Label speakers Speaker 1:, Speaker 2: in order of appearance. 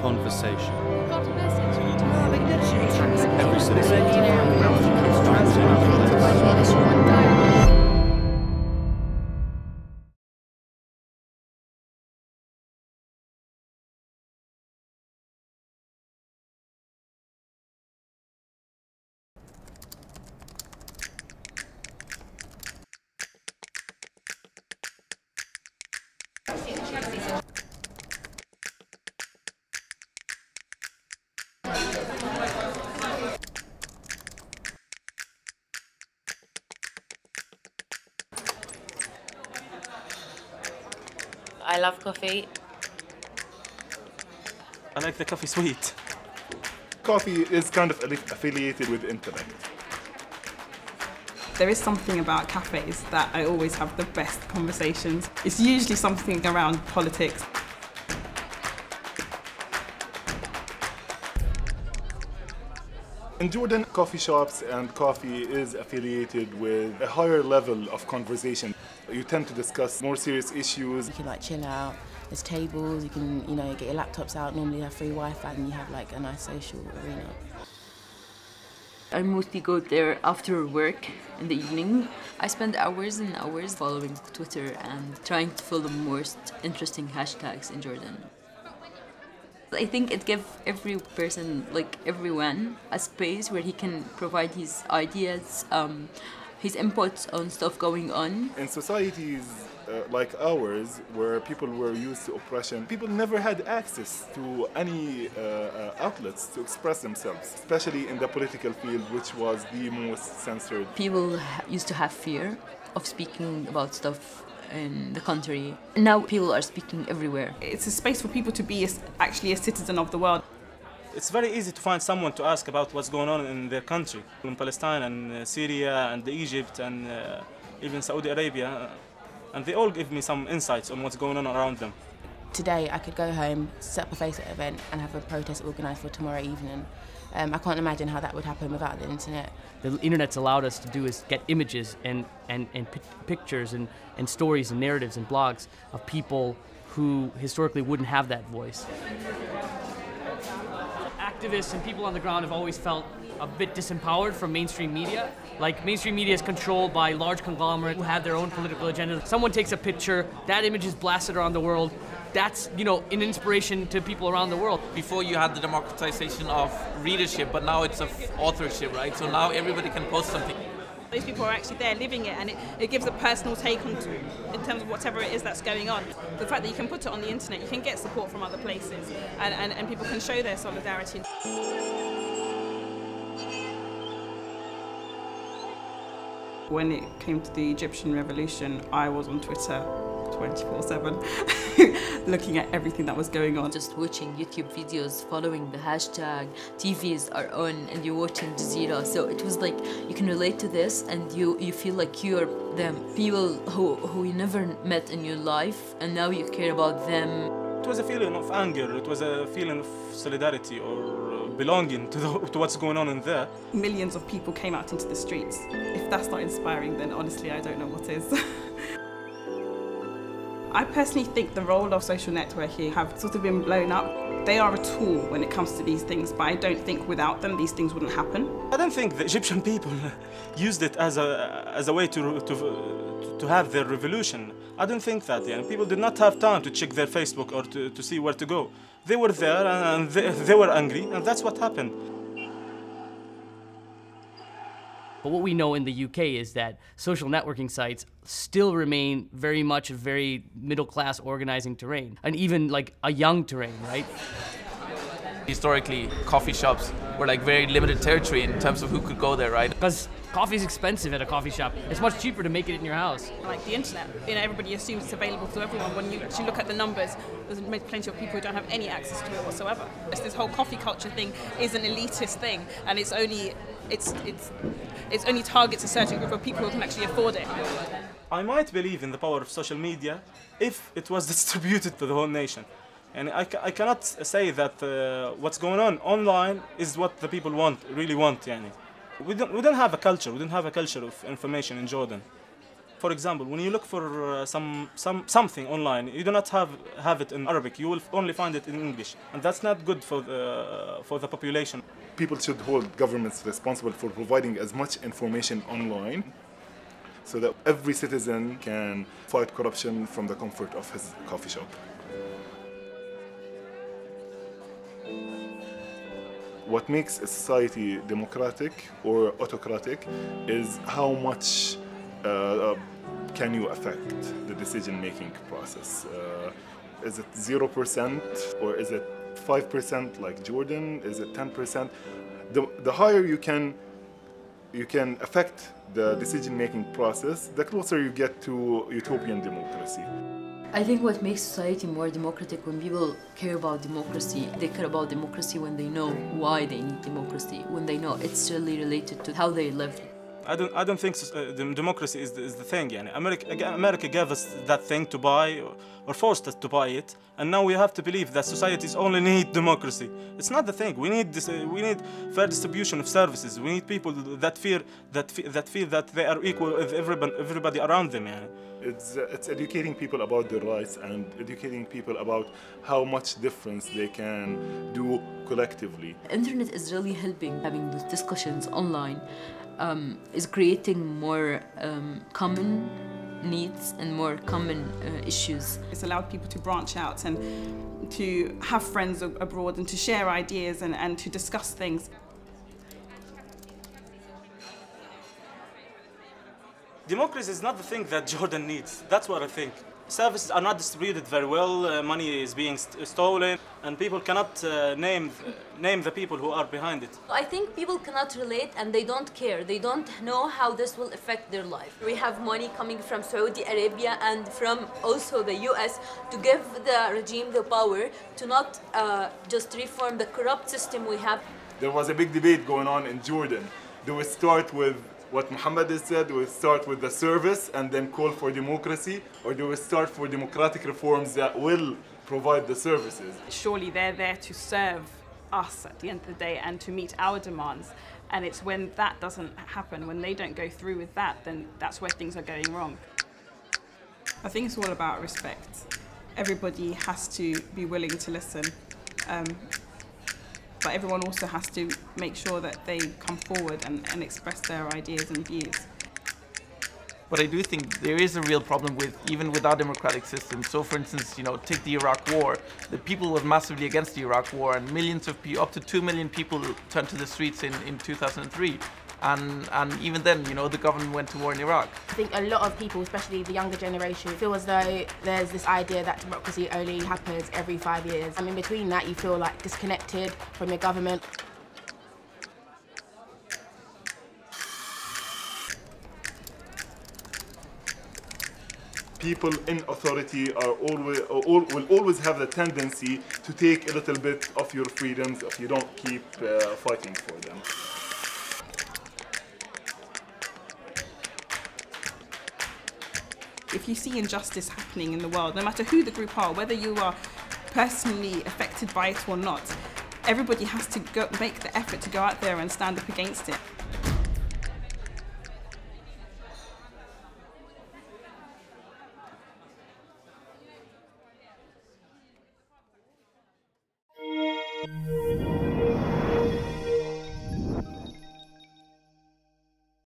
Speaker 1: Conversation.
Speaker 2: Every citizen.
Speaker 3: I love coffee.
Speaker 4: I like the coffee sweet.
Speaker 5: Coffee is kind of affiliated with intellect.
Speaker 6: There is something about cafes that I always have the best conversations. It's usually something around politics.
Speaker 5: In Jordan, coffee shops and coffee is affiliated with a higher level of conversation. You tend to discuss more serious issues.
Speaker 3: You can like chill out, there's tables, you can get your laptops out, normally you have free Wi-Fi and you have like a nice social arena.
Speaker 7: I mostly go there after work in the evening. I spend hours and hours following Twitter and trying to follow the most interesting hashtags in Jordan. I think it gives every person, like everyone, a space where he can provide his ideas, his inputs on stuff going on.
Speaker 5: In societies like ours, where people were used to oppression, people never had access to any outlets to express themselves, especially in the political field, which was the most censored.
Speaker 7: People used to have fear of speaking about stuff in the country. Now people are speaking everywhere.
Speaker 6: It's a space for people to be actually a citizen of the world.
Speaker 4: It's very easy to find someone to ask about what's going on in their country, in Palestine and Syria and Egypt and even Saudi Arabia, and they all give me some insights on what's going on around them.
Speaker 3: Today I could go home, set up a Facebook event and have a protest organised for tomorrow evening. I can't imagine how that would happen without the internet.
Speaker 8: The internet's allowed us to do is get images and pictures and stories and narratives and blogs of people who historically wouldn't have that voice. Activists and people on the ground have always felt a bit disempowered from mainstream media. Like, mainstream media is controlled by large conglomerates who have their own political agenda. Someone takes a picture, that image is blasted around the world. That's, an inspiration to people around the world.
Speaker 9: Before you had the democratization of readership, but now it's of authorship, right? So now everybody can post something.
Speaker 10: Those people are actually there living it, and it gives a personal take on in terms of whatever it is that's going on. The fact that you can put it on the internet, you can get support from other places, and people can show their solidarity.
Speaker 6: When it came to the Egyptian revolution, I was on Twitter 24/7, looking at everything that was going on.
Speaker 7: Just watching YouTube videos, following the hashtag, TVs are on and you're watching Jazeera. So it was like you can relate to this and you feel like you're them. People who you never met in your life and now you care about them.
Speaker 4: It was a feeling of anger, it was a feeling of solidarity or belonging to what's going on in there.
Speaker 6: Millions of people came out into the streets. If that's not inspiring, then honestly I don't know what is. I personally think the role of social networking have sort of been blown up. They are a tool when it comes to these things, but I don't think without them these things wouldn't happen.
Speaker 4: I don't think the Egyptian people used it as a way to have their revolution. I don't think that. People did not have time to check their Facebook or to see where to go. They were there and they were angry, and that's what happened.
Speaker 8: But what we know in the UK is that social networking sites still remain very much a very middle-class organizing terrain, and even like a young terrain, right?
Speaker 9: Historically, coffee shops were like very limited territory in terms of who could go there, right?
Speaker 8: Because coffee is expensive at a coffee shop. It's much cheaper to make it in your house.
Speaker 10: Like the internet, everybody assumes it's available to everyone. When you actually look at the numbers, there's plenty of people who don't have any access to it whatsoever. This whole coffee culture thing is an elitist thing, and it's only targets a certain group of people who can actually afford it.
Speaker 4: I might believe in the power of social media if it was distributed to the whole nation. And I cannot say that what's going on online is what the people really want. We don't have a culture. We don't have a culture of information in Jordan. For example, when you look for something online, you do not have it in Arabic. You will only find it in English, and that's not good for the population.
Speaker 5: People should hold governments responsible for providing as much information online so that every citizen can fight corruption from the comfort of his coffee shop. What makes a society democratic or autocratic is how much can you affect the decision-making process. Is it 0% or is it 5% like Jordan? Is it 10%? The higher you can affect the decision-making process, the closer you get to utopian democracy.
Speaker 7: I think what makes society more democratic when people care about democracy, they care about democracy when they know why they need democracy, when they know it's really related to how they live.
Speaker 4: I don't think democracy is the thing. Yani. America gave us that thing to buy or forced us to buy it, and now we have to believe that societies only need democracy. It's not the thing. We need fair distribution of services. We need people that feel that they are equal with everybody around them. Yani.
Speaker 5: It's educating people about their rights and educating people about how much difference they can do collectively.
Speaker 7: Internet is really helping. Having these discussions online is creating more common needs and more common issues.
Speaker 6: It's allowed people to branch out and to have friends abroad and to share ideas and to discuss things.
Speaker 4: Democracy is not the thing that Jordan needs. That's what I think. Services are not distributed very well, money is being stolen, and people cannot name the people who are behind it.
Speaker 7: I think people cannot relate and they don't care. They don't know how this will affect their life. We have money coming from Saudi Arabia and from also the US to give the regime the power to not just reform the corrupt system we have.
Speaker 5: There was a big debate going on in Jordan. Do we start with what Muhammad has said, do we start with the service and then call for democracy, or do we start for democratic reforms that will provide the services?
Speaker 6: Surely they're there to serve us at the end of the day and to meet our demands. And it's when that doesn't happen, when they don't go through with that, then that's where things are going wrong. I think it's all about respect. Everybody has to be willing to listen. But everyone also has to make sure that they come forward and express their ideas and views.
Speaker 9: But I do think there is a real problem with, even with our democratic system. So for instance, take the Iraq War. The people were massively against the Iraq War, and millions of people, up to 2 million people turned to the streets in 2003. And even then, the government went to war in Iraq.
Speaker 3: I think a lot of people, especially the younger generation, feel as though there's this idea that democracy only happens every 5 years. And in between that, you feel like disconnected from your government.
Speaker 5: People in authority will always have the tendency to take a little bit of your freedoms if you don't keep fighting for them.
Speaker 6: If you see injustice happening in the world, no matter who the group are, whether you are personally affected by it or not, everybody has to make the effort to go out there and stand up against it.